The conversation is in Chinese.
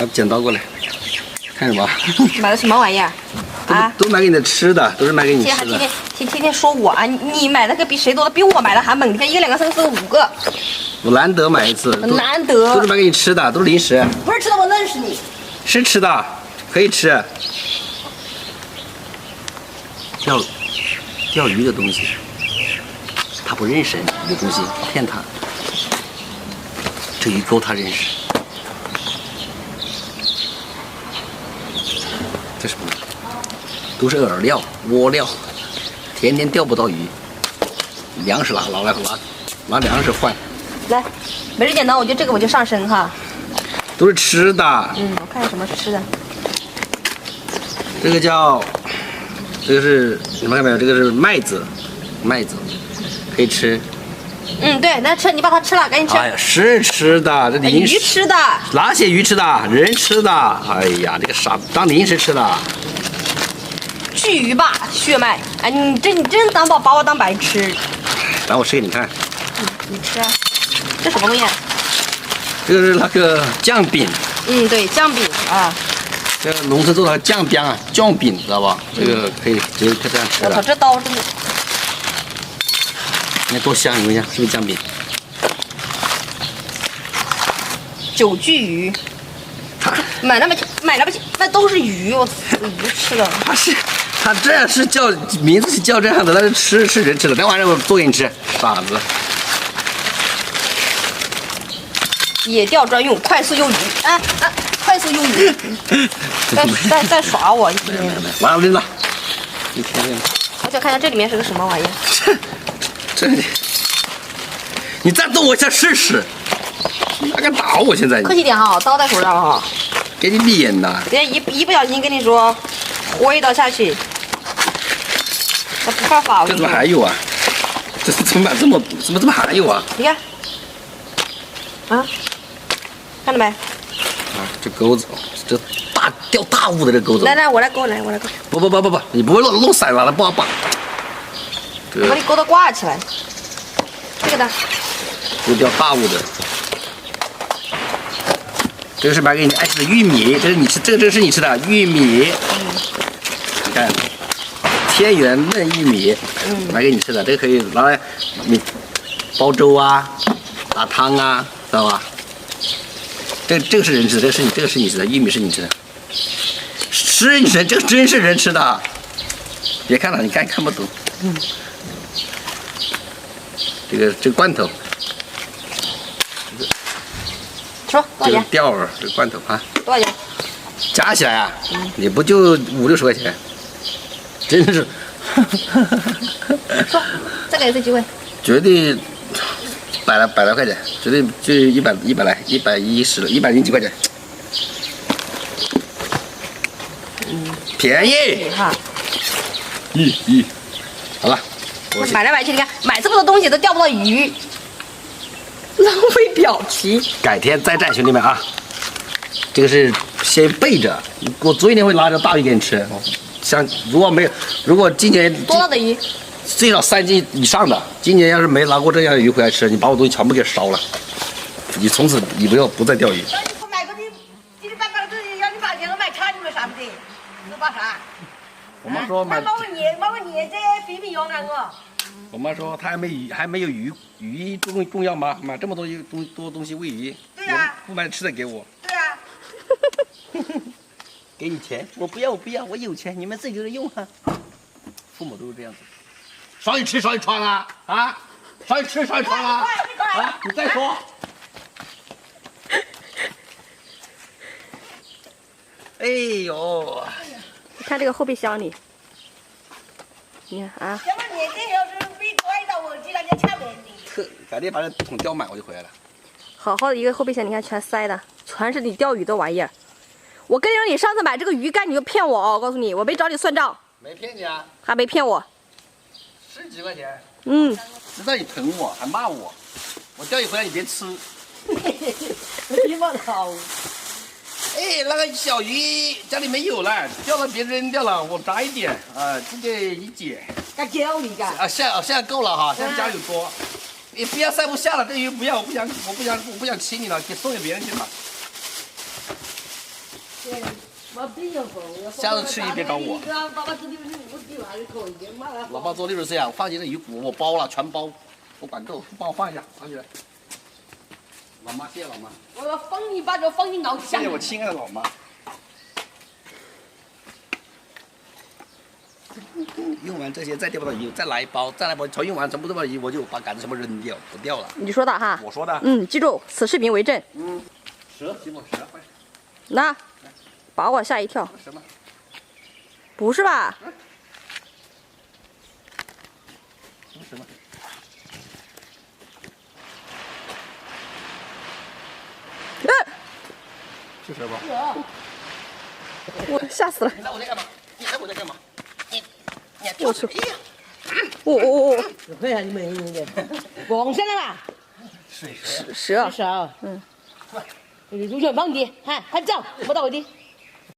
拿剪刀过来，看什么？买的什么玩意儿？啊？都买给你的吃的，都是买给你吃的。天天说我啊，你买的可比谁多的，比我买的还猛。你看一个、两个、三个、四个、5个，我难得买一次，难得都是买给你吃的，都是零食。不是吃的，我认识你。是吃的，可以吃。钓鱼的东西，他不认识你的东西，骗他。这鱼钩他认识。这什么？都是饵料、窝料，天天钓不到鱼。粮食拿粮食换。来，每日剪刀，我觉得这个我就上身哈。都是吃的。我看看什么是吃的。这个是你们看到没有？这个是麦子，可以吃。对，那吃，你把它吃了，赶紧吃。哎呀，是吃的，这零食。鱼吃的。哪些鱼吃的？人吃的。哎呀，这个傻，当零食吃的。巨鱼吧，血脉。哎，你真把我当白痴。来，我吃给你看。你吃啊。这什么东西？这个是那个酱饼。对，酱饼啊。这个农村做的酱饼，知道吧？这个可以直接这样吃的。我操，这刀真的。你看多香，你闻一下，是不是酱饼？九巨鱼。买那么那都是鱼，我鱼吃的。他这样是叫名字是叫这样的，但是是人吃的。等晚上我做给你吃，傻子。野钓专用，快速用鱼。快速用鱼。在耍我一天。完了扔了，一天扔了。我想看一下这里面是个什么玩意儿。这里，你再动我一下试试。你还敢打我？现在客气点哈，刀在手上哈。给你脸呐！别一不小心跟你说，挥一刀下去，那不犯法了。这怎么还有啊？这怎么这么还有啊？你看，看到没？这钩子，这钓大物的这钩子。来，我来钩。不，你不会弄散了，不好绑。我把你钩子挂起来。这个的。这钓大物的。这个是买给你爱吃的玉米，这是你吃，这是你吃的玉米。你看，天元嫩玉米，买给你吃的，这个可以拿来你煲粥啊、打汤啊，知道吧？这个是人吃的，这个是你吃的，玉米是你吃的，是你吃的，这个真是人吃的。别看了，你看不懂。这个罐头。说多少钱？钓饵，这罐头啊，多少钱？加起来啊，也不就50-60块钱，真是。说，再给一次机会。绝对百来块钱，绝对就100来，110、100零几块钱。便宜哈。好了。买来买去，你看买这么多东西都钓不到鱼。浪费表皮，改天再战，兄弟们啊！这个是先备着，我昨天会拿着大鱼给你吃。如果今年多大的鱼？最少3斤以上的。今年要是没拿过这样的鱼回来吃，你把我东西全部给烧了。你从此你不再钓鱼。买个你爸爸这要你把钱都买差你们啥不得？你把啥？我妈说买。毛个年这肥米用俺我。我妈说她还没有鱼重要吗？买这么多东西喂鱼，对呀，不买吃的给我。对呀，给你钱，我不要，我有钱，你们自己留着用啊。父母都是这样子，少你吃少你穿啊啊，少你吃少你穿啊啊！你再说。哎呦，你看这个后备箱里，你看啊。要么年这要是被拽到我，这两天掐本的。改天把这桶吊满，我就回来了。好好的一个后备箱，你看全塞的，全是你钓鱼的玩意儿。我跟你说，你上次买这个鱼竿你就骗我哦！我告诉你，我没找你算账。没骗你啊。还没骗我。10几块钱。知道你疼我，还骂我。我钓鱼回来你别吃。你妈操！哎，那个小鱼家里没有了，钓了别扔掉了，我摘一点啊，这个一解。该教你干。啊，现在够了哈，现在家里有多。你不要塞不下了，这鱼不要，我不想亲你了，给送给别人去吧。下次吃一别找我。老爸做就是这样，放进这鱼骨，我包了，全包，不管够，帮我放一下，放起来。老妈，谢谢老妈。我要放你把这放你脑谢谢我亲爱的老妈。用完这些再钓不到鱼，再来一包，再来一包，全用完全部都把鱼，我就把杆子全部扔掉，不钓了。你说的哈？我说的。记住此视频为证。蛇，吉姆蛇，快！那，把我吓一跳。什么？不是吧？什么？是蛇吧？我吓死了！你来我在干嘛？你来我在干嘛？我去！我看下你们光上了吧？蛇。少，入选榜的，还走，没到位的。